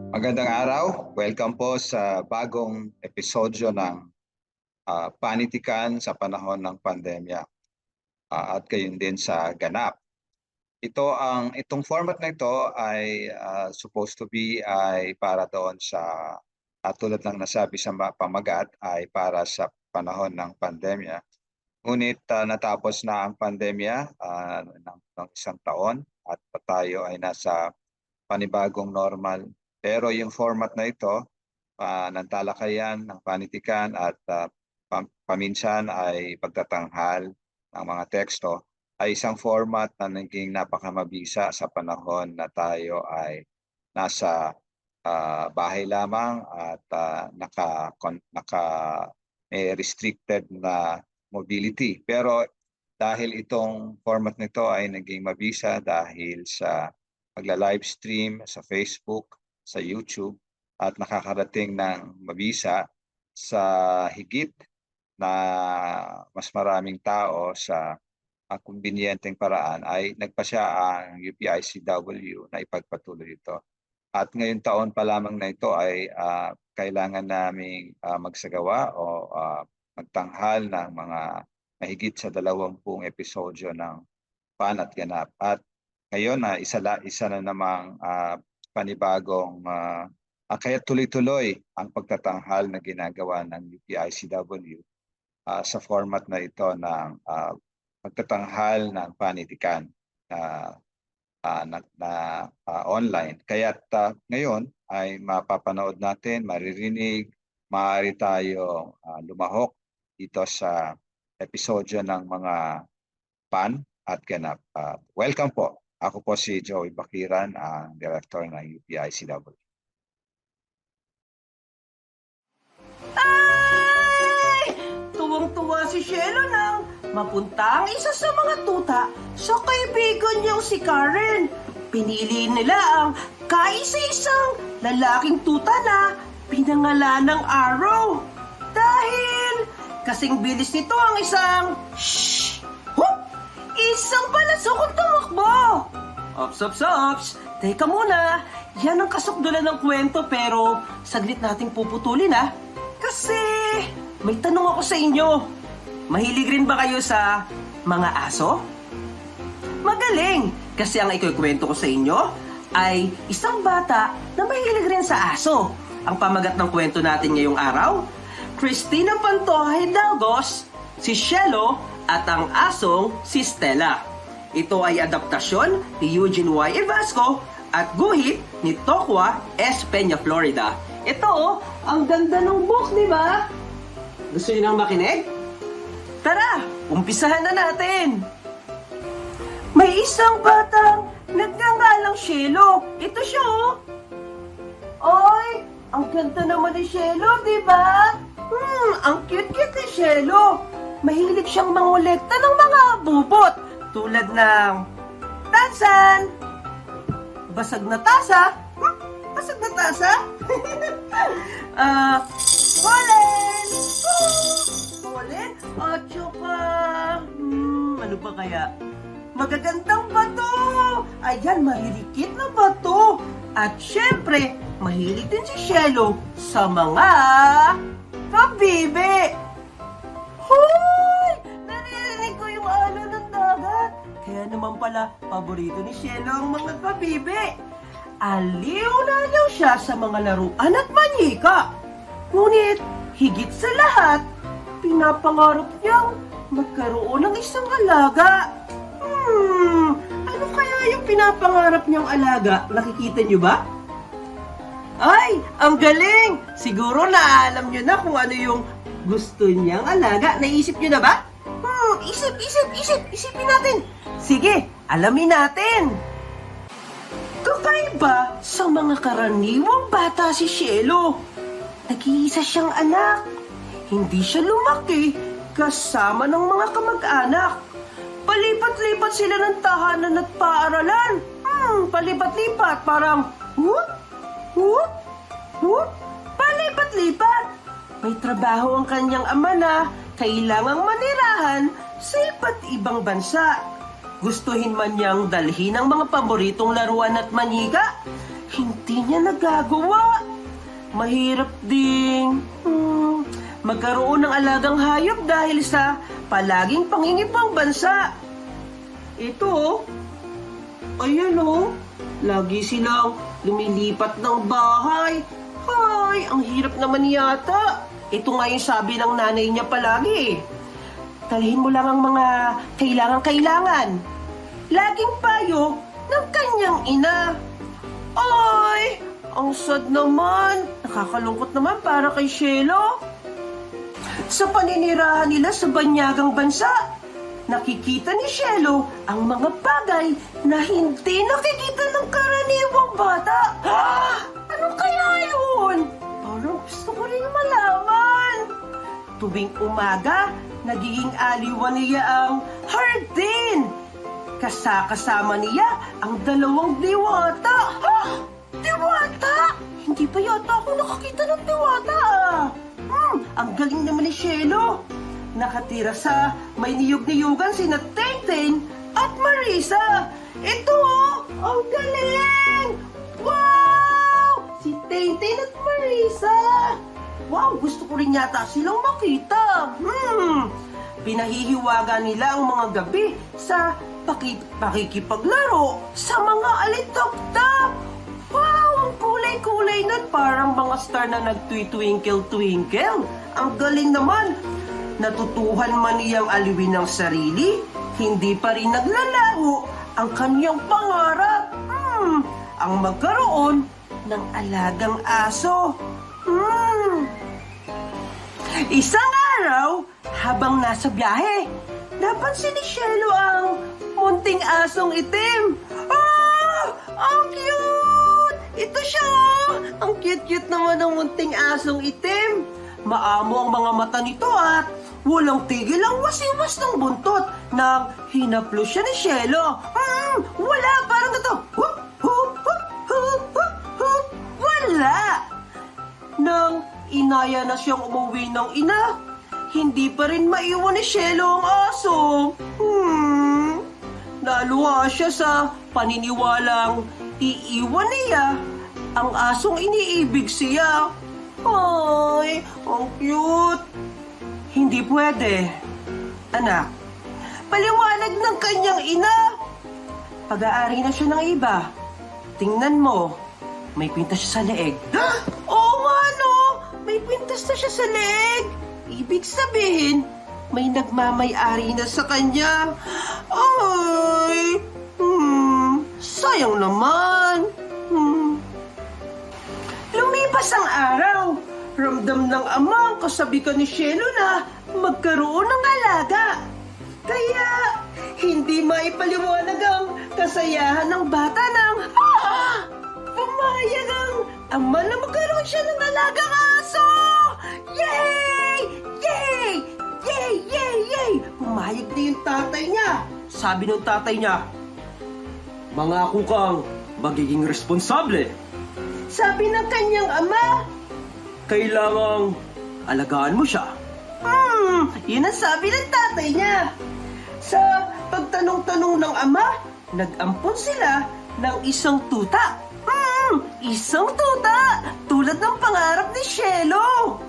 Magandang araw. Welcome po sa bagong episodyo ng Panitikan sa panahon ng pandemya at gayon din sa ganap. Itong format na ito ay supposed to be ay para doon sa tulad ng nasabi sa pamagat ay para sa panahon ng pandemya. Ngunit natapos na ang pandemya ng isang taon at tayo ay nasa panibagong normal. Pero yung format na ito ng talakayan, ng panitikan at paminsan ay pagtatanghal ng mga teksto ay isang format na naging napakamabisa sa panahon na tayo ay nasa bahay lamang at may restricted na mobility. Pero dahil itong format nito ay naging mabisa dahil sa pagla-livestream sa Facebook, sa YouTube, at nakakarating ng mabisa sa higit na mas maraming tao sa kumbinyenteng paraan ay nagpasya ang UPICW na ipagpatuloy ito. At ngayong taon pa lamang na ito ay kailangan naming magsagawa o magtanghal ng mga mahigit sa 20 episodyo ng Pan at Ganap. At ngayon na isa na namang panibagong kaya tuloy-tuloy ang pagtatanghal na ginagawa ng UPICW sa format na ito ng pagtatanghal ng panitikan online. Kaya't ngayon ay mapapanood natin, maririnig, maaari tayong lumahok dito sa episodyo ng mga Pan at Ganap. Welcome po. Ako po si Joey Bakiran, ang Director ng UPICW. Ay! Tuwang-tuwa si Shelo nang mapunta ang isa sa mga tuta sa kaibigan niyang si Karen. Pinili nila ang kaisa-isang lalaking tuta na pinangalan ng Arrow. Dahil kasing bilis nito ang isang isang palasokong tumakbo. Ops. Teka muna. Yan ang kasukdulan ng kwento pero saglit nating puputulin Kasi may tanong ako sa inyo. Mahilig rin ba kayo sa mga aso? Magaling! Kasi ang ikukwento ko sa inyo ay isang bata na mahilig rin sa aso. Ang pamagat ng kwento natin ngayong araw, Cristina Pantoja Hidalgos, si Shelo at ang asong si Stella. Ito ay adaptasyon ni Eugene Y. Evasco at guhit ni Tokwa S. Peña, Florida. Ito ang ganda ng book, di ba? Gusto niyo nang makinig? Tara, umpisahan na natin! May isang batang nagngangalang Shelo. Ito siya, Oy, ang ganda naman ni Shelo, di ba? Ang cute-cute ni Shelo. Mahilig siyang mangolekta ng mga bubot tulad ng tansan, basag na tasa, pollen, at saka, ano ba kaya? Magagandang bato! Ayan, maririkit na bato! At syempre, mahilig din si Shelo sa mga pabibi! Hoy! Naririnig ko yung alo ng dagat! Kaya naman pala, paborito ni Shelo ang mga pabibi! Aliw na aliw siya sa mga laruan at manyika! Ngunit, higit sa lahat, pinapangarap niyang magkaroon ng isang alaga. Ano kaya yung pinapangarap niyang alaga? Nakikita niyo ba? Ay, ang galing! Siguro na alam niyo na kung ano yung gusto niyang alaga. Naisip niyo na ba? Isipin natin. Sige, alamin natin. Kakaiba sa mga karaniwang bata si Shelo. Nag-iisa siyang anak. Hindi siya lumaki kasama ng mga kamag-anak. Palipat-lipat sila ng tahanan at paaralan. Palipat-lipat, parang palipat-lipat. May trabaho ang kanyang ama na kailangang manirahan sa iba't ibang bansa. Gustuhin man niyang dalhin ang mga paboritong laruan at manika, hindi niya nagagawa. Mahirap ding magkaroon ng alagang hayop dahil sa palaging pangingipang bansa. Ito, ayan lagi silang lumilipat ng bahay. Ay, ang hirap naman yata. Ito nga yung sabi ng nanay niya palagi. Dalhin mo lang ang mga kailangan-kailangan. Laging payo ng kanyang ina. Ay, ang sad naman. Nakakalungkot naman para kay Shelo. Sa paninirahan nila sa banyagang bansa, nakikita ni Shelo ang mga bagay na hindi nakikita ng karaniwang bata. Ano kaya yun? Parang gusto ko rin malaman. Tuwing umaga, nagiging aliwan niya ang hardin. Kasama niya ang dalawang diwata. Diwata? Hindi pa yata ako nakakita ng diwata. Ang galing naman ni Shelo. Nakatira sa may niyog-niyugan sina Tenten at Marisa. Ito ang galing! Wow! Si Tenten at Marisa. Wow, gusto ko rin yata silang makita. Pinahihiwaga nila ang mga gabi sa pakikipaglaro sa mga alitap-tap. Wow, ang kulay-kulay nun. Parang mga star na nagtwi-twinkle-twinkle. Ang galing naman. Natutuhan man niyang aliwin ang sarili, hindi pa rin naglalaho ang kanyang pangarap. Ang magkaroon ng alagang aso. Isang araw, habang nasa biyahe, napansin ni Shelo ang munting asong itim. Ang cute! Ito siya! Ang cute-cute naman ng munting asong itim. Maamo ang mga mata nito at walang tigil ang wasiwas ng buntot nang hinaplo siya ni Shelo. Wala! Parang ito. Wala! Nang inaya na siyang umuwi ng ina, hindi pa rin maiwan ni Shelo ang aso. Naluha siya sa paniniwalang iiwan niya ang asong iniibig siya. Ay, ang cute. Hindi pwede. Anak, paliwanag ng kanyang ina. Pag-aari na siya ng iba. Tingnan mo, may pintas siya sa leeg. Oo nga no, may pintas na siya sa leeg. Ibig sabihin, may nagmamay-ari na sa kanya. Ay, sayang naman. Lumipas ang araw. Ramdam ng ama ang kasabikan ni Shelo na magkaroon ng alaga. Kaya, hindi maipaliwanag ang kasayahan ng bata ng pumayag ang ama na magkaroon siya ng alagang aso! Yay! Yay! Yay! Yay! Yay! Pumayag na yung tatay niya. Sabi ng tatay niya, "Mangako kang magiging responsable." Sabi ng kanyang ama, "Kailangang alagaan mo siya." Yun ang sabi ng tatay niya. Sa pagtanong-tanong ng ama, nag-ampon sila ng isang tuta. Isang tuta! Tulad ng pangarap ni Shelo.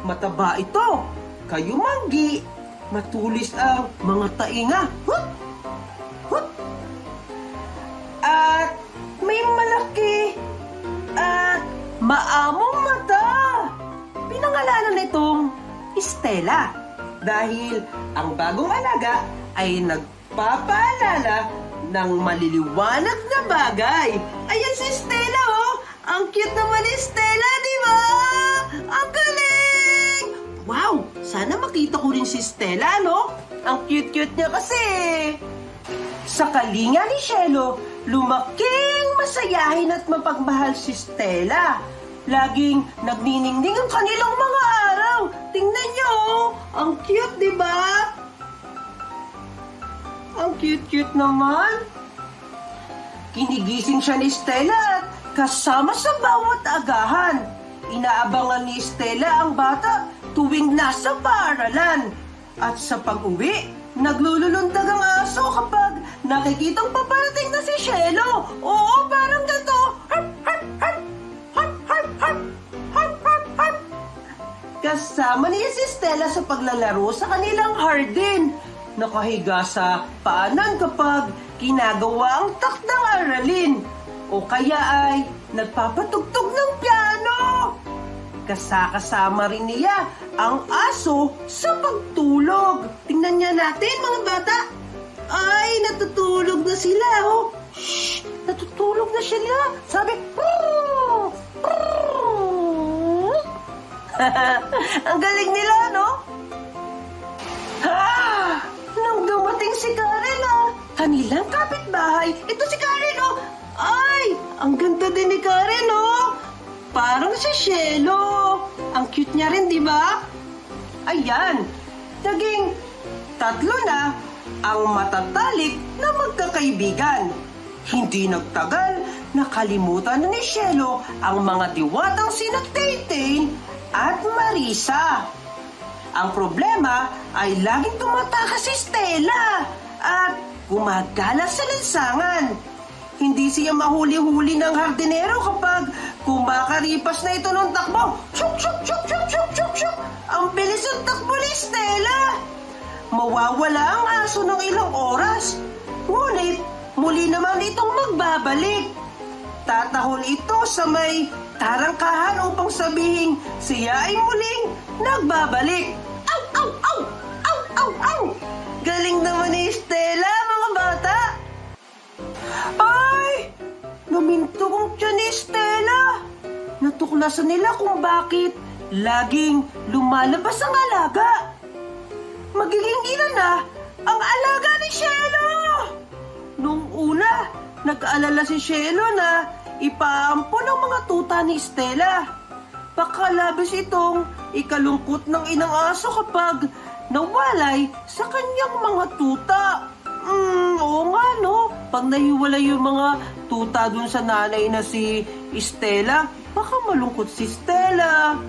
Mataba ito, kayumanggi, matulis ang mga tainga. At may malaki at maamong mata. Pinangalanan itong Stella dahil ang bagong alaga ay nagpapaalala ng maliliwanag na bagay. Ayan si Stella, Ang cute naman ni Stella, di ba? Ang galing! Wow! Sana makita ko rin si Stella, no? Ang cute-cute niya kasi. Sa kalinga ni Shelo, lumaking masayahin at mapagmahal si Stella. Laging nagniningning ang kanilang mga araw. Tingnan niyo, ang cute, di ba? Ang cute-cute naman. Kinigising siya ni Stella at kasama sa bawat agahan. Inaabangan ni Stella ang bata tuwing nasa paaralan. At sa pag-uwi, naglululundag ang aso kapag nakikitang paparating na si Shelo. Oo, parang ganito. Harp, harp, Kasama niya si Stella sa paglalaro sa kanilang hardin. Nakahiga sa paanan kapag ginagawa ang takdang aralin. O kaya ay nagpapatugtog ng piano. Kasama rin niya ang aso sa pagtulog. Tingnan niya natin mga bata. Ay, natutulog na sila, oh. Shh! Natutulog na sila. Sabi, "Prrrr! Prrrr!" Ang galing nila, no? Ha! Nang dumating si Karen, kanilang kapitbahay. Ito si Karen, oh. Ay, ang ganda din ni Karen, oh. Parang si Shelo. Ang cute niya rin, di ba? Ayan, naging 3 na ang matatalik na magkakaibigan. Hindi nagtagal, nakalimutan na ni Shelo ang mga diwatang sina Taytay at Marisa. Ang problema ay laging tumatakas si Stella at gumagala sa lansangan. Hindi siya mahuli-huli ng hardinero kapag kumakaripas na ito ng takbo. Chuk, chuk, chuk, chuk, chuk, chuk, chuk. Ang bilis ng takbo ni Stella. Mawawala ang aso ng ilang oras. Ngunit muli naman itong magbabalik. Tatahol ito sa may tarangkahan upang sabihing siya ay muling nagbabalik. Aw, aw, aw! Aw, aw, aw! Galing naman ni Stella, mga bata. Ay! Naminto kong tiyan ni Stella. Natuklasan nila kung bakit laging lumalabas ang alaga. Magiging ina na ang alaga ni Shelo. Nung una, nag-aalala si Shelo na ipaampon ang mga tuta ni Stella. Pakalabis itong ikalungkot ng inang aso kapag nawalay sa kanyang mga tuta. Oo nga, no? Pag nahiwalay yung mga tuta dun sa nanay na si Stella, baka malungkot si Stella.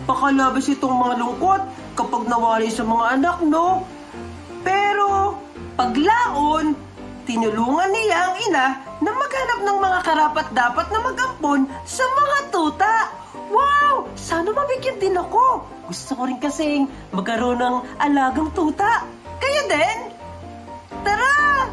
Pakalabis itong mga lungkot kapag nawalay sa mga anak, no? Pero, paglaon, tinulungan niya ang ina na maghanap ng mga karapat-dapat na mag-ampon sa mga tuta. Wow! Sana mabigyan din ako. Gusto ko rin kasing magkaroon ng alagang tuta. Kayo din? Tara!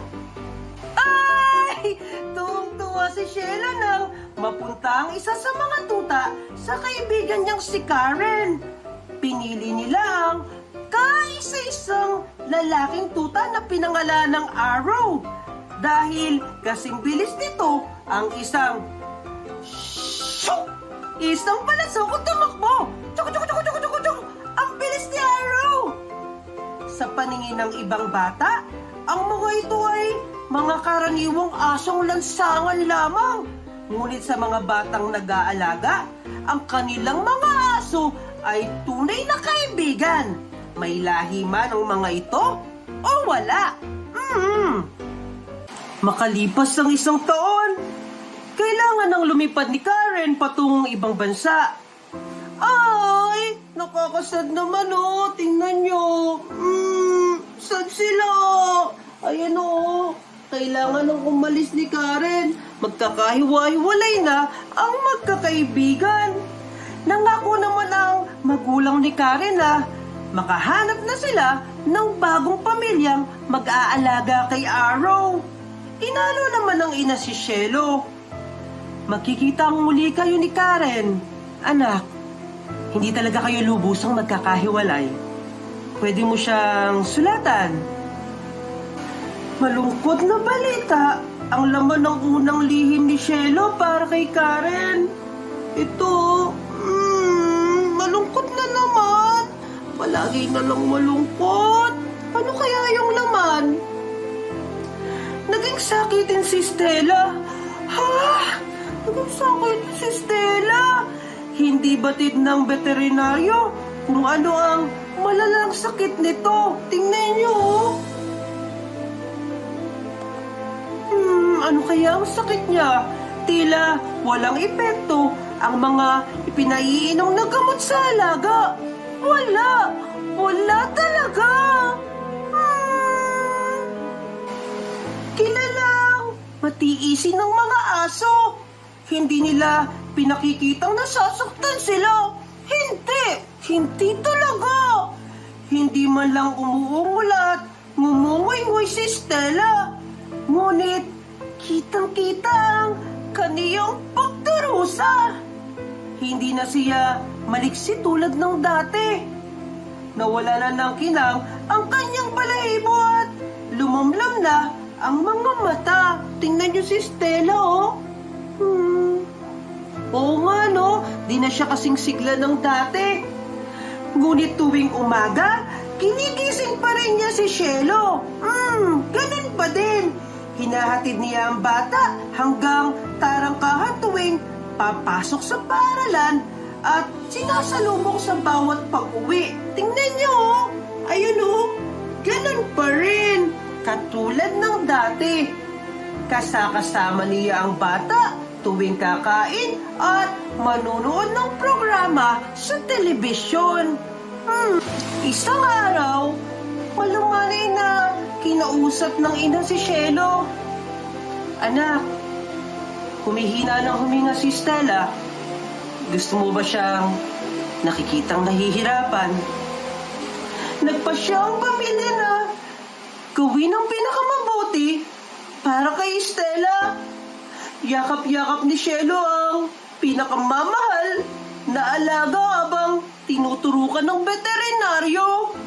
Ay! Tuwang-tuwa si Shelo nang mapunta ang isa sa mga tuta sa kaibigan niyang si Karen. Pinili nila ang kaisa-isang lalaking tuta na pinangalan ng Arrow. Dahil kasing bilis nito ang isang shoo! Isang palasok at tumakbo. Tsuk, tsuk, tsuk, tsuk, tsuk, tsuk. Ang bilis ni Arrow. Sa paningin ng ibang bata, ang mga ito ay mga karaniwang asong lansangan lamang. Ngunit sa mga batang nag-aalaga, ang kanilang mga aso ay tunay na kaibigan. May lahi man ang mga ito o wala. Makalipas ang 1 taon, kailangan nang lumipad ni Karen patungong ibang bansa. Ay, nakakasad naman, oh. Tingnan nyo. Sad sila. Ayan, oh. Kailangan nang umalis ni Karen. Magkakahiwa-hiwalay na ang magkakaibigan. Nangako naman ang magulang ni Karen na makahanap na sila ng bagong pamilyang mag-aalaga kay Arrow. Inalo naman ng ina si Shelo. Magkikita ang muli kayo ni Karen. Anak, hindi talaga kayo lubusang magkakahiwalay. Pwede mo siyang sulatan. Malungkot na balita ang laman ng unang lihim ni Shelo para kay Karen. Ito, malungkot na naman. Palagi na lang malungkot. Ano kaya yung laman? Naging sakitin si Stella. Naging sakitin si Stella. Hindi batid ng veterinaryo kung ano ang malalang sakit nito. Tingnan niyo. Ano kaya ang sakit niya? Tila walang epekto ang mga ipinaiinom na gamot sa alaga. Wala talaga. Kilalang matiisin ng mga aso. hindi nila pinakikitang nasasaktan sila. Hindi talaga. Hindi man lang umuungol at ngumungoy-ngoy si Stella. Ngunit kitang-kita ang kaniyang pagdurusa. Hindi na siya maliksi tulad ng dati. Nawala na ng kinang ang kanyang balahibo at lumamlam na ang mga mata. Tingnan niyo si Stella, oh. Oo nga, no? Di na siya kasing sigla ng dati. Ngunit tuwing umaga, kinigising pa rin niya si Shelo. Ganun pa din. Hinahatid niya ang bata hanggang tarangkahan tuwing papasok sa paaralan at sinasalubong sa bawat pag-uwi. Tingnan niyo, oh. Ayun, oh. Ganun pa rin. Katulad ng dati. Kasama niya ang bata tuwing kakain at manunood ng programa sa telebisyon. Isang araw, malumanay na kinausap ng ina si Shelo. Anak, humihina ng huminga si Stella. Gusto mo ba siyang nakikitang nahihirapan? Nagpasya ang pamilya na gawin ang pinakamabuti para kay Stella. Yakap-yakap ni Shelo ang pinakamamahal na alaga habang tinuturukan ng veterinaryo.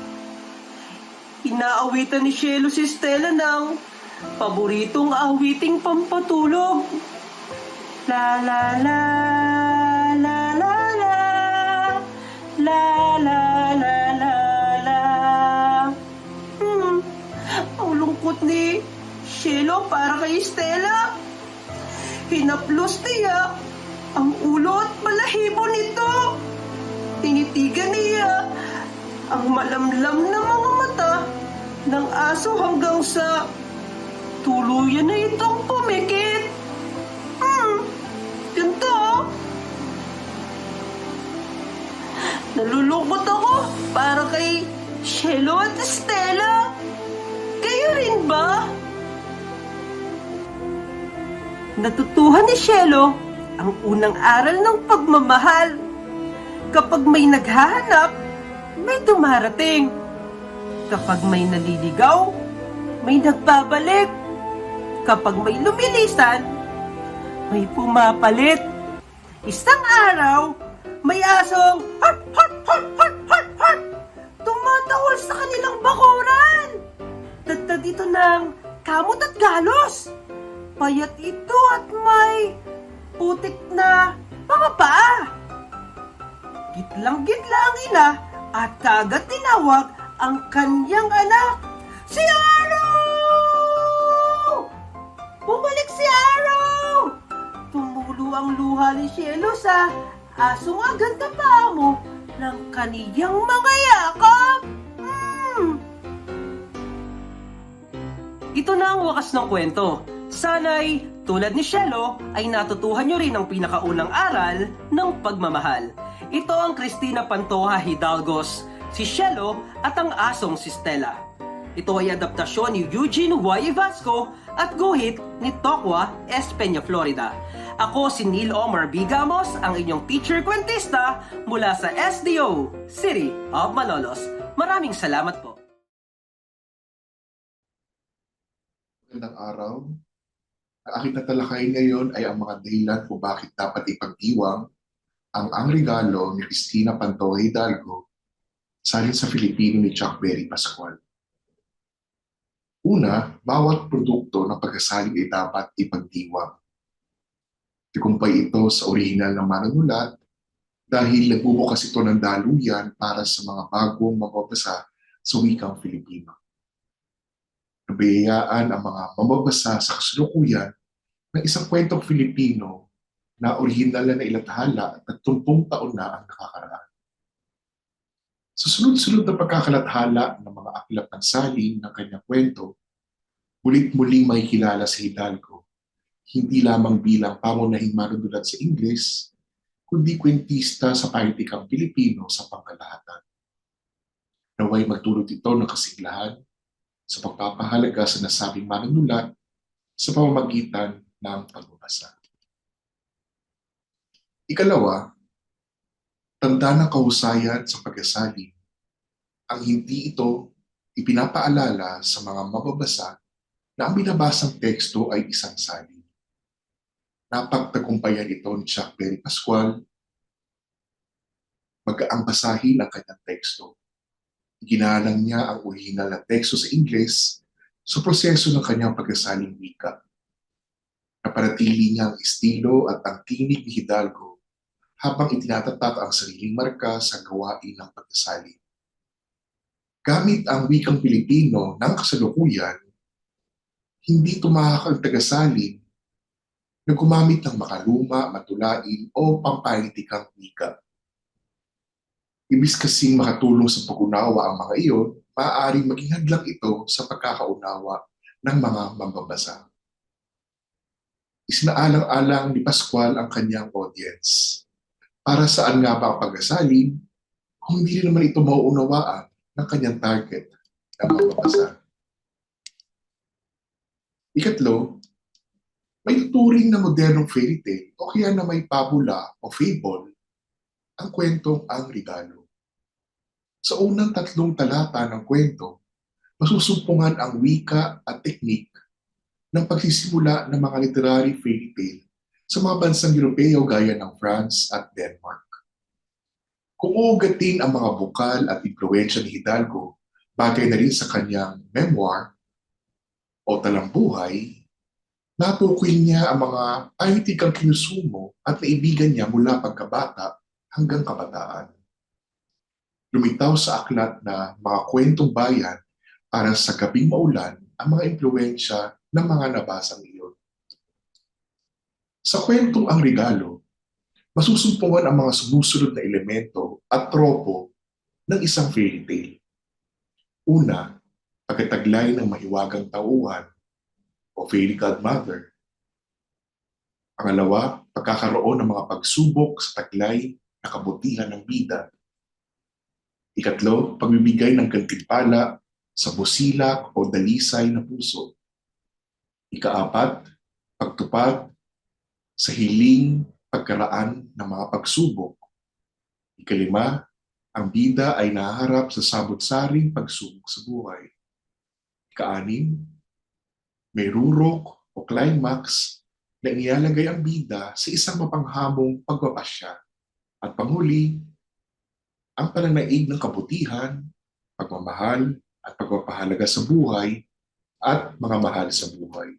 Inaawitan ni Shelo si Stella ng paboritong awiting pampatulog. La la la la la la la la la la la. Ang lungkot ni Shelo para kay Stella. Hinaplos niya ang ulo at balahibo nito. Tinitigan niya ang malamlam na mga mata ng aso hanggang sa tuluyan na itong pumikit. Ganito. Nalulungkot ako para kay Shelo at Stella. Kayo rin ba? Natutuhan ni Shelo ang unang aral ng pagmamahal. Kapag may naghahanap, may dumarating. Kapag may naliligaw, may nagbabalik. Kapag may lumilisan, may pumapalit. Isang araw, may asong hat hat hat hat hat hat tumatahol sa kanilang bakuran. Dagdag ito ng kamot at galos. Payat ito at may putik na mga paa. Gitlang-gitla ang ina at kagad tinawag ang kanyang anak. Si Arrow! Bumalik si Arrow! Tumulo ang luha ni Shelo sa asong agad na paa mo ng kaniyang mga yakap. Ito na ang wakas ng kwento. Sana'y, tulad ni Shelo, ay natutuhan nyo rin ang pinakaunang aral ng pagmamahal. Ito ang Cristina Pantoja Hidalgos, si Shelo at ang asong si Stella. Ito ay adaptasyon ni Eugene Y. Vasco at guhit ni Tokwa S. Peña, Florida. Ako si Neil Omar Bigamos, ang inyong teacher kwentista mula sa SDO, City of Malolos. Maraming salamat po. Magandang araw. Ang aking tatalakayin ngayon ay ang mga dahilan kung bakit dapat ipagdiwang ang regalo ni Cristina Pantoja Hidalgo salin sa Filipino ni Chuck Berry Pascual. Una, bawat produkto ng pagkasaling ay dapat ipagdiwang. Tikumpay ito sa orihinal na manunulat dahil nagbubukas ito ng daluyan para sa mga bagong mababasa sa wikang Filipino. Nabayayaan ang mga mababasa sa kasalukuyan ng isang kwentong Filipino na orihinal na ilathala at 30 taon na ang nakakaraan. Sa sunod-sunod na pagkakalathala ng mga aklat ng saling ng kanyang kwento, mulit-muling makikilala si Hidalgo, hindi lamang bilang pamunahing manunulat sa Ingles, kundi kwentista sa panitikang Pilipino sa pangkalahatan. Naway magdulot ito ng kasiglahan sa pagpapahalaga sa nasabing manunulat sa pamamagitan ng pagbabasa. Ikalawa, tanda ng kahusayan sa pagkasalin. Ang hindi ito ipinapaalala sa mga mababasa na ang binabasang teksto ay isang salin. Napagtagumpayan ito ni Chuck Berry Pascual, magaang basahin ang kanyang teksto. Ginalang niya ang orihinal na teksto sa Ingles sa proseso ng kanyang pagkasaling wika. Napanatili niya ang estilo at ang tinig ni Hidalgo habang itinatatak ang sariling marka sa gawain ng pagkasalin. Gamit ang wikang Pilipino ng kasalukuyan, hindi tumahak ang tagasalin na gumamit ng makaluma, matulain o pampalitikang wika. Ibig kasing makatulong sa pag-unawa ang mga iyon, maaaring maging hadlang ito sa pagkakaunawa ng mga mambabasa. Isinaalang-alang ni Pascual ang kanyang audience. Para saan nga ba ang pag-asalin kung hindi naman ito mauunawaan ng kanyang target na mambabasa? Ikatlo, may tuturing na modernong fairy tale o kaya na may pabula o fable ang kwentong Ang Regalo. Sa unang 3 talata ng kwento, masusumpungan ang wika at teknik ng pagsisimula ng mga literary fairy tale sa mga bansang Europeo gaya ng France at Denmark. Kung uugatin ang mga bukal at impluwensya ni Hidalgo, bagay na rin sa kanyang memoir o talambuhay, natukoy niya ang mga pahitikang kinusumo at naibigan niya mula pagkabata hanggang kabataan. Lumitaw sa aklat na mga kwentong bayan para sa gabing maulan ang mga impluwensya ng mga nabasang iyon. Sa kwentong Ang Regalo, masusumpungan ang mga sumusunod na elemento at tropo ng isang fairy tale. Una, pagkataglay ng mahiwagang tauhan o fairy godmother. Pangalawa, pagkakaroon ng mga pagsubok sa taglay na kabutihan ng bida. Ikatlo, pagbibigay ng gantimpala sa busilak o dalisay na puso. Ikaapat, pagtupad sa hiling pagkaraan ng mga pagsubok. Ikalima, ang bida ay nahaharap sa sabot-saring pagsubok sa buhay. Ikaanim, may rurok o climax na inilalagay ang bida sa isang mapanghamong pagpapasya. At panghuli, ang pananaig ng kabutihan, pagmamahal at pagpapahalaga sa buhay at mga mahal sa buhay.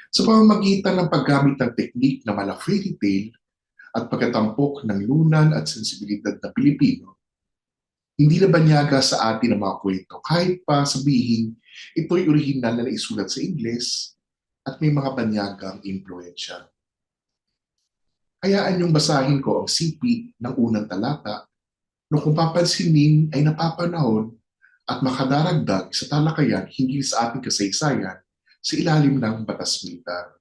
Sa pamamagitan ng paggamit ng teknik na mala fairy tale at pagkatampok ng lunan at sensibilidad na Pilipino, hindi na banyaga sa atin ang mga kwento kahit pa sabihin ito'y orihinal na naisulat sa Ingles at may mga banyagang impluensya. Hayaan niyong basahin ko ang sipi ng unang talata na kung papansinin ay napapanahon at makadaragdag sa talakayan hinggil sa ating kasaysayan sa ilalim ng batas militar.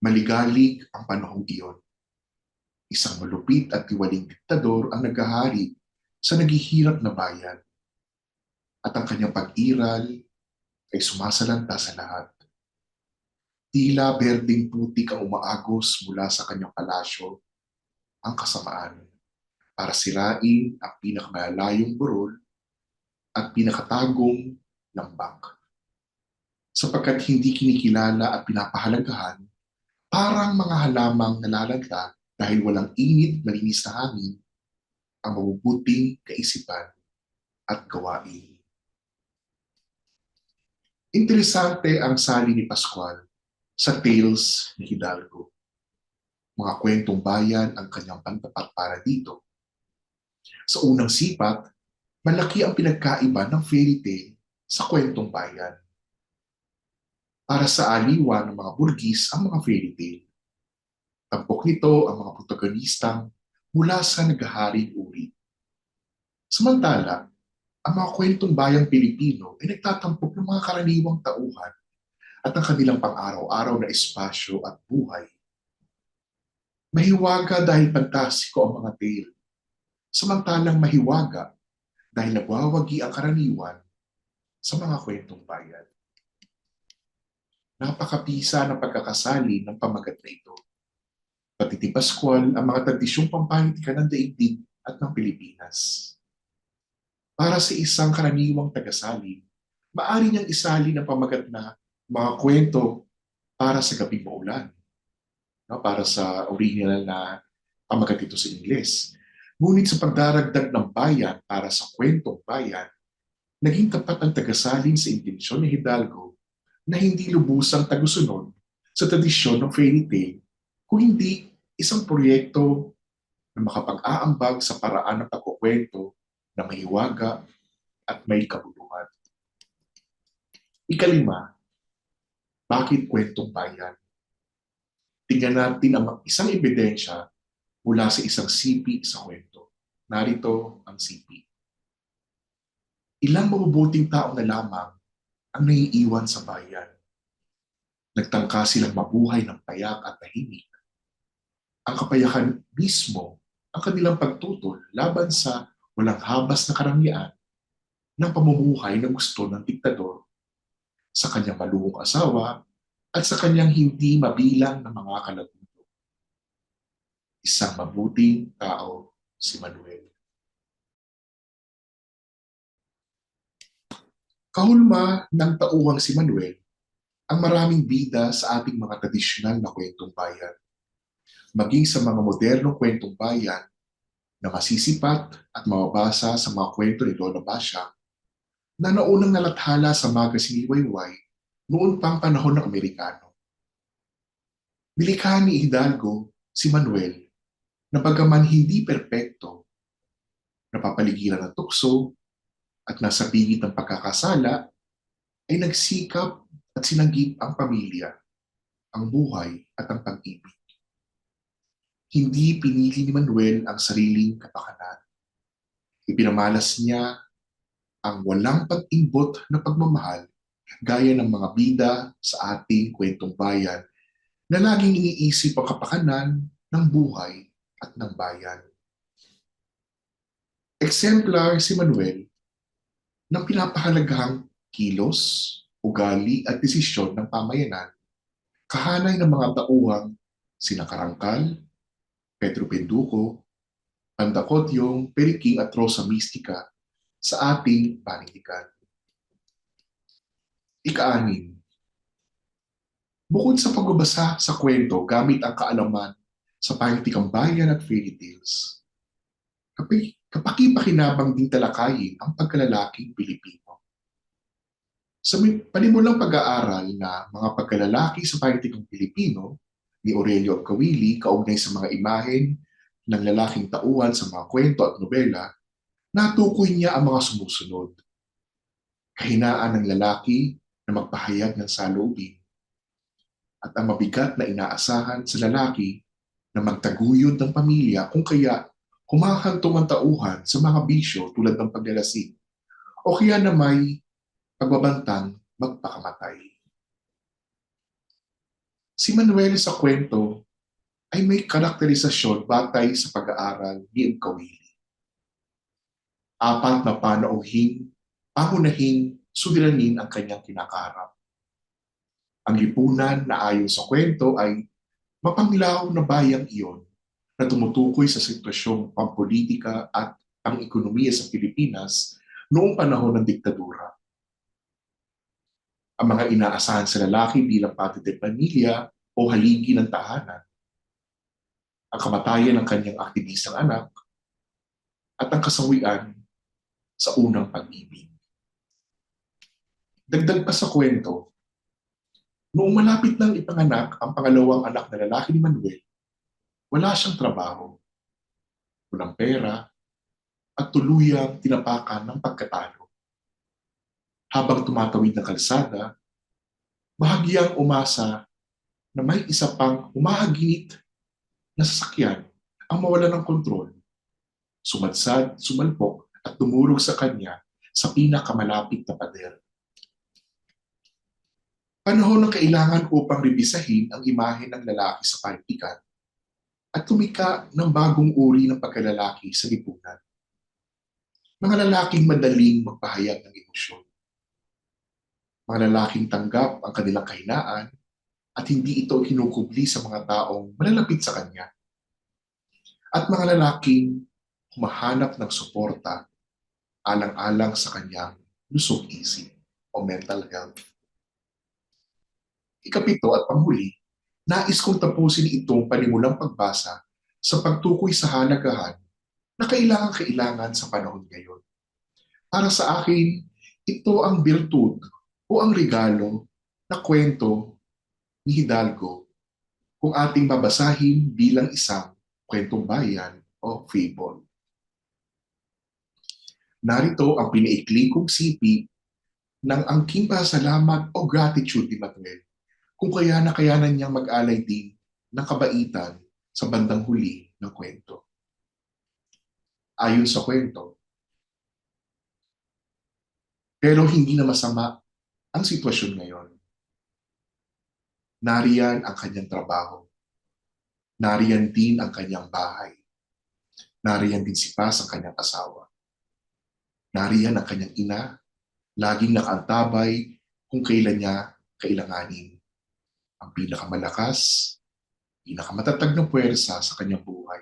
Maligalig ang panahong iyon. Isang malupit at tiwaling diktador ang naghahari sa naghihirap na bayan at ang kanyang pag-iral ay sumasalanta sa lahat. Tila berdeng putik ang umaagos mula sa kanyang palasyo, ang kasamaan, para sirain ang pinakamalayong burol at pinakatagong lambak. Sapagkat hindi kinikilala at pinapahalagahan, parang mga halamang nalalanta dahil walang init na linis na hangin, ang mabubuting kaisipan at gawain. Interesante ang sali ni Pascual sa Tales ni Hidalgo. Mga kwentong bayan ang kanyang pantapat para dito. Sa unang sipat, malaki ang pinagkaiba ng fairy tale sa kwentong bayan. Para sa aliwan ng mga burgis ang mga fairy tale. Tampok nito ang mga protagonistang mula sa naghaharing uri. Samantala, ang mga kwentong bayang Pilipino ay nagtatampok ng mga karaniwang tauhan at ang kanilang pang-araw-araw na espasyo at buhay. Mahiwaga dahil pantastiko ang mga tale, samantalang mahiwaga dahil nagwawagi ang karaniwan sa mga kwentong bayan. napakapisa ng pagkakasali ng pamagat na ito. Patiti Pascual ang mga tradisyong pampanitikan ng daigdig at ng Pilipinas. Para sa isang karaniwang tagasali, maaari niyang isali ng pamagat na mga kwento para sa gabing maulan, no? Para sa original na pamagat ito sa Ingles. Ngunit sa pagdaragdag ng bayan para sa kwentong bayan, naging tapat ang tagasalin sa intensyon ni Hidalgo na hindi lubusang tagusunod sa tradisyon ng fairy tale, kung hindi isang proyekto na makapag-aambag sa paraan ng pagkukwento na may hiwaga at may kabuluhan. Ikalima, bakit kwentong bayan? Tingnan natin ang isang ebidensya mula sa isang sipi sa kwento. Narito ang sipi. Ilang mabubuting tao na lamang ang naiiwan sa bayan. Nagtangka silang mabuhay ng payak at tahimik. Ang kapayakan mismo ang kanilang pagtutol laban sa walang habas na karangyaan ng pamumuhay na gusto ng diktador sa kanyang maluhong asawa at sa kanyang hindi mabilang na mga kalagudo. Isang mabuting tao si Manuel. Kahulma ng tauhang si Manuel ang maraming bida sa ating mga tradisyonal na kwentong bayan, maging sa mga modernong kwentong bayan na masisipat at mababasa sa mga kwento ni Lola Basyang na naunang nalathala sa magazine ni Wayway noon pang panahon ng Amerikano. Nilikha ni Hidalgo si Manuel na bagaman hindi perpekto, napapaligiran ng tukso at nasa bingit ng pagkakasala, ay nagsikap at sinagip ang pamilya, ang buhay at ang pag-ibig. Hindi pinili ni Manuel ang sariling kapakanan. Ipinamalas niya ang walang pag-imbot na pagmamahal gaya ng mga bida sa ating kwentong bayan na laging iniisip ang kapakanan ng buhay at ng bayan. Exemplar si Manuel ng pinapahalagahang kilos, ugali at desisyon ng pamayanan, kahanay ng mga tauhang sina Carangcal, Pedro Penduko, Pandacotyong, Periking at Rosa Mistica sa ating panindigan. Ika-anim, bukod sa pagbabasa sa kwento gamit ang kaalaman sa panikang bayan at fairy tales, kapaki-pakinabang din talakayin ang pagkalalaking Pilipino. Sa panimulang pag-aaral na mga pagkalalaki sa panikang Pilipino ni Aurelio Kawili kaugnay sa mga imahen ng lalaking tauhan sa mga kwento at nobela, natukoy niya ang mga sumusunod. Kahinaan ng lalaki na magpahayag ng saloobin at ang mabigat na inaasahan sa lalaki na magtaguyod ng pamilya kung kaya humahantong ang tauhan sa mga bisyo tulad ng paglalasing o kaya na may pagbabantang magpakamatay. Si Manuel sa kwento ay may karakterisasyon batay sa pag-aaral ni Kawili. Apat na pangunahing suliranin ang kanyang kinakaharap. Ang lipunan na ayon sa kwento ay mapanglaw na bayang iyon na tumutukoy sa sitwasyong pampolitika at ang ekonomiya sa Pilipinas noong panahon ng diktadura. Ang mga inaasahan sa lalaki bilang pati de pamilya o haligi ng tahanan, ang kamatayan ng kanyang aktivisang anak, at ang kasawian sa unang pag-ibig. Dagdag pa sa kwento, noong malapit nang ipanganak ang pangalawang anak na lalaki ni Manuel, wala siyang trabaho, walang pera, at tuluyang tinapakan ng pagkatalo. Habang tumatawid ng kalsada, bahagyang umasa na may isa pang humahaginit na sasakyan ang mawala ng kontrol, sumadsad, sumalpok at tumurog sa kanya sa pinakamalapit na pader. Panahon ng kailangan upang rebisahin ang imahe ng lalaki sa panitikan at tumika ng bagong uri ng pagkalalaki sa lipunan. Mga lalaking madaling magpahayag ng emosyon. mga lalaking tanggap ang kanilang kahinaan at hindi ito kinukubli sa mga taong malalapit sa kanya. At mga lalaking humahanap ng suporta alang-alang sa kanyang lusog isip o mental health. Ikapito at panghuli, nais kong tapusin itong panimulang pagbasa sa pagtukoy sa halagahan na kailangan sa panahon ngayon. Para sa akin, ito ang birtud o ang regalo na kwento ni Hidalgo kung ating babasahin bilang isang kwentong bayan o fable. Narito ang pinaikling kong sipit ng angking pasalamat o gratitude ni Manuel kung kaya nakayanan niyang mag-alay din ng kabaitan sa bandang huli ng kwento. Ayon sa kwento, pero hindi na masama ang sitwasyon ngayon. Nariyan ang kanyang trabaho. Nariyan din ang kanyang bahay. Nariyan din si Paz ang kanyang asawa. Nariyan ang kanyang ina, laging nakaantabay kung kailan niya kailanganin ang pinakamalakas, pinakamatatag na puwersa sa kanyang buhay.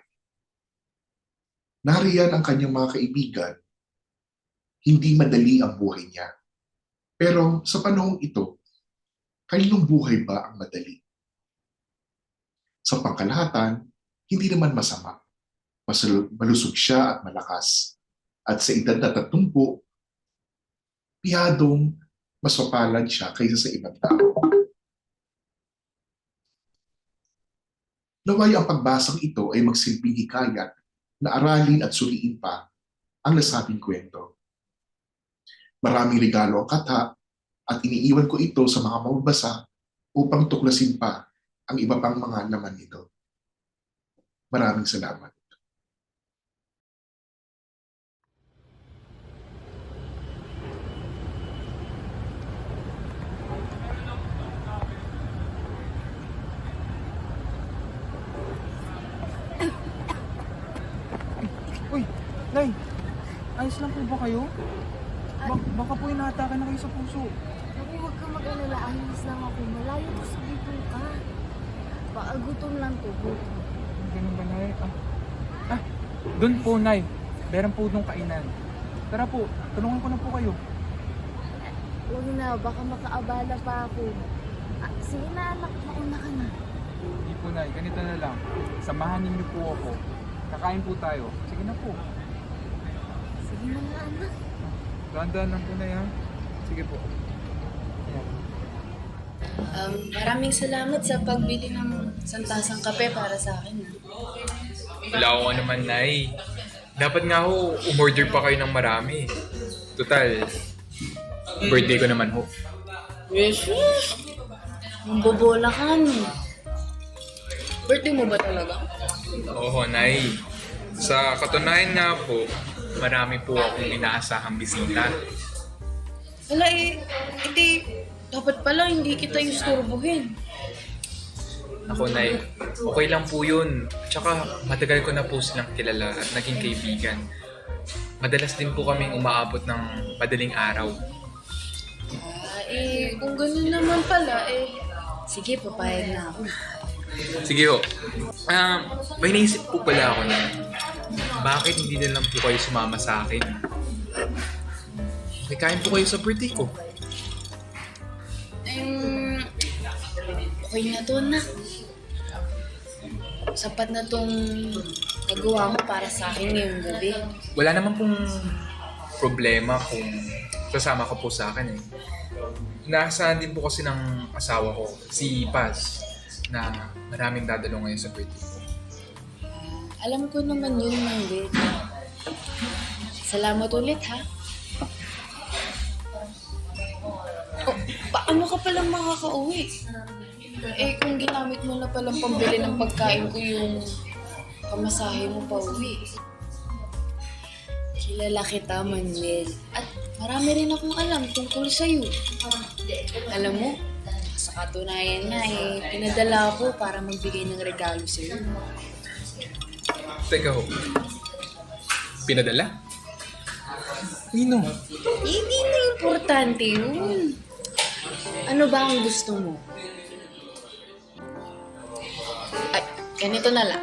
Nariyan ang kanyang mga kaibigan. Hindi madali ang buhay niya. Pero sa panahong ito, kaninong buhay ba ang madali? Sa pangkalahatan, hindi naman masama. Malusog siya at malakas. At sa edad na 30, piyadong mas mapalad siya kaysa sa ibang tao. Naway ang pagbasang ito ay magsilbing hikayat na aralin at suriin pa ang nasabing kwento. Maraming regalo ang kata at iniiwan ko ito sa mga mababasa upang tuklasin pa ang iba pang mga laman nito. Maraming salamat. Uy, Nay! Ayos lang po ba kayo? Baka po inaatake na kayo sa puso. Naku, huwag ka mag-alala. Ayos lang ako. Malayo to sa dito ka. Baka gutom lang to. Gutom. Ganun ba, Nay? Doon po, Nay. Meron po nung kainan. Tara po, tulungan ko na po kayo. Huwag na. Baka makaabala pa ako. Sige na, anak. Mauna ka na. Hindi po, Nay. Ganito na lang. Samahan niyo po ako. Kakain po tayo. Sige na po. Sige na nga, anak. Dahan-dahan lang po, Nay, ha? Sige po. Ayan. Maraming salamat sa pagbili ng santasang kape para sa akin. Wala akong naman, Nay. Dapat nga ho, umorder pa kayo ng marami. Total, birthday ko naman ho. Jesus! Ang bobola ka, no? Birthday mo ba talaga? Oo, Nay. Sa katunayan nga po, marami po akong inaasahang bisita. Wala dapat pala hindi kita istorbohin. Ako, Nay, okay lang po yun. Tsaka matagal ko na po silang kilala at naging kaibigan. Madalas din po kaming umaabot ng madaling araw. Kung gano'n naman pala, sige, papayag na ako. Sige ho. May naisip po pala ako na bakit hindi na lang po kayo sumama sa akin? Kain po kayo sa birthday ko. Okay na to, anak. Sapat na tong nagawa mo para sa akin ngayong gabi. Wala naman pong problema kung sasama ka po sa akin eh. Inaasahan din po kasi ng asawa ko, si Paz, na maraming dadalo ngayon sa birthday ko. Alam ko naman yun, Manggit. Salamat ulit, ha? Paano ka palang makakauwi? Kung ginamit mo na palang pambili ng pagkain ko yung pamasahe mo pa uwi. Kilala kita, Manuel. At marami rin akong alam tungkol sa'yo. Alam mo, sa katunayan nga pinadala ako para magbigay ng regalo sa'yo. Teka ho, pinadala? Nino? Hindi na importante yun. Ano ba ang gusto mo? Ay, ganito na lang.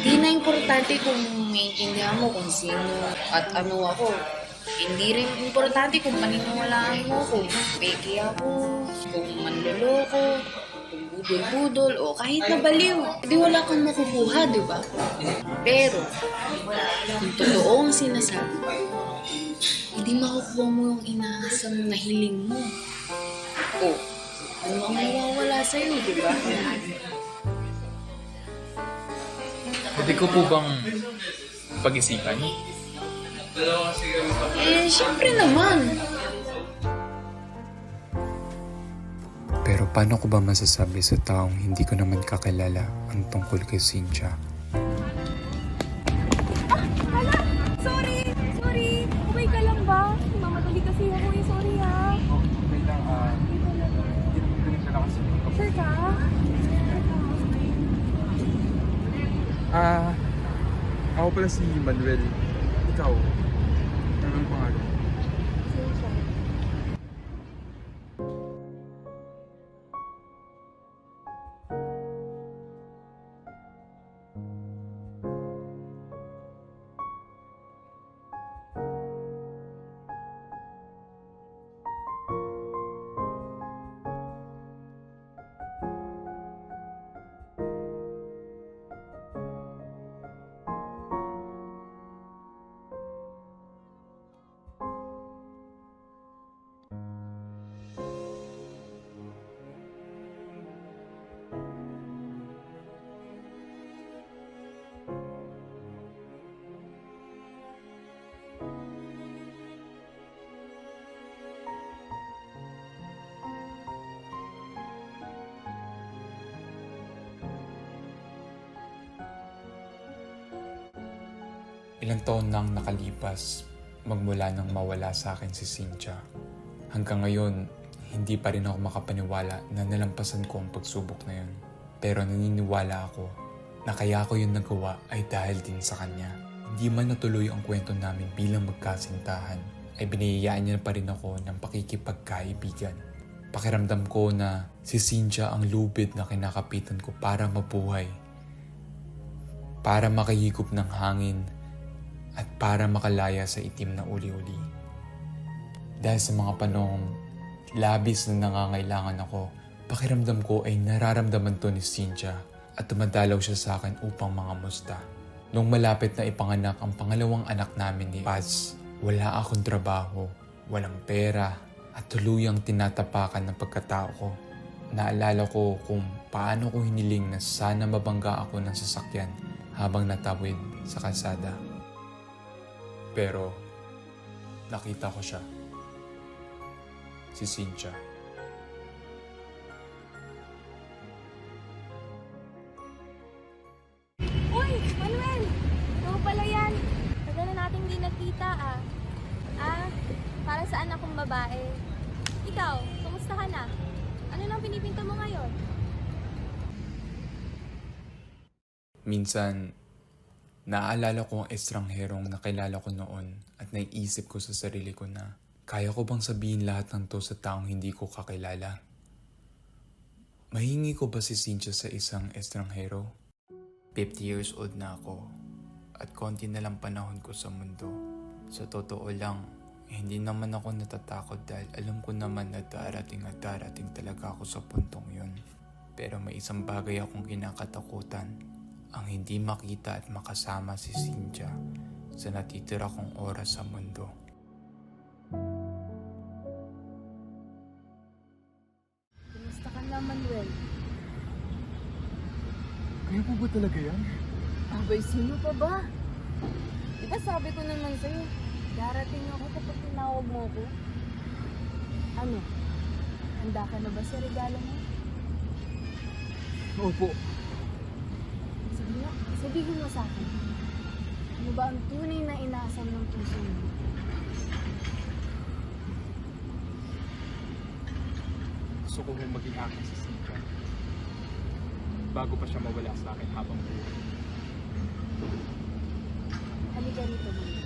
Di na importante kung maintindihan mo kung sino at ano ako. Hindi rin importante kung paniniwalaan mo ako. Kung peke ako, kung manloloko, kung budol-budol, o kahit na baliw. Di wala kang makukuha, di ba? Pero, kung totoo ang sinasabi, hindi makukuha mo yung inaasam na hiling mo. O, ano ang mawawala sa'yo, di ba? Pwede ko po bang pag-isipan? Syempre naman. Pero paano ko ba masasabi sa taong hindi ko naman kakilala ang tungkol kay Cynthia? Sorry! Okay ka lang ba? Mamadali kasi ako eh. Sorry ha. Oh, okay lang. Hindi naman ganun ka kasi. Sure ka? Ako pala si Manuel. Ikaw? Anong pangalan? Ilang taon nang nakalipas magmula nang mawala sa akin si Cynthia. Hanggang ngayon, hindi pa rin ako makapaniwala na nalampasan ko ang pagsubok na yun. Pero naniniwala ako na kaya ko yun nagawa ay dahil din sa kanya. Hindi man natuloy ang kwento namin bilang magkasintahan, ay biniyayaan niya pa rin ako ng pakikipagkaibigan. Pakiramdam ko na si Cynthia ang lubid na kinakapitan ko para mabuhay, para makahigop ng hangin, at para makalaya sa itim na uli-uli. Dahil sa mga panahong labis na nangangailangan ako, pakiramdam ko ay nararamdaman to ni Cynthia at tumadalaw siya sa akin upang mangamusta. Nung malapit na ipanganak ang pangalawang anak namin ni Paz, wala akong trabaho, walang pera, at tuluyang tinatapakan ng pagkatao ko. Naalala ko kung paano ko hiniling na sana mabangga ako ng sasakyan habang natawid sa kalsada. Pero, nakita ko siya. Si Cynthia. Uy! Manuel! Ikaw pala yan. Tagal na natin hindi nagkita ah. Para saan akong babae? Ikaw, kumusta ka na? Ano nang pinipinta mo ngayon? Minsan, naaalala ko ang estrangherong nakilala ko noon at naiisip ko sa sarili ko na kaya ko bang sabihin lahat ng to sa taong hindi ko kakilala? Mahingi ko ba si Cynthia sa isang estranghero? 50 years old na ako at konti na lang panahon ko sa mundo. Sa totoo lang, hindi naman ako natatakot dahil alam ko naman na darating at darating talaga ako sa puntong yun. Pero may isang bagay akong kinakatakutan, ang hindi makita at makasama si Cynthia sa natitira kong oras sa mundo. Kumusta ka na, Manuel? Kayo po ba talaga yan? Abay, sino pa ba? Diba sabi ko naman sa'yo, darating ako kapag tinawag mo ko. Ano? Handa ka na ba sa regalo mo? Opo. Sige nga, sabihin mo sa akin. Ano ba ang tunay na inaasam ng puso mo? Gusto ko maging akin si Cynthia bago pa siya mawala sa akin habang buhay. Halika nito, Manuel.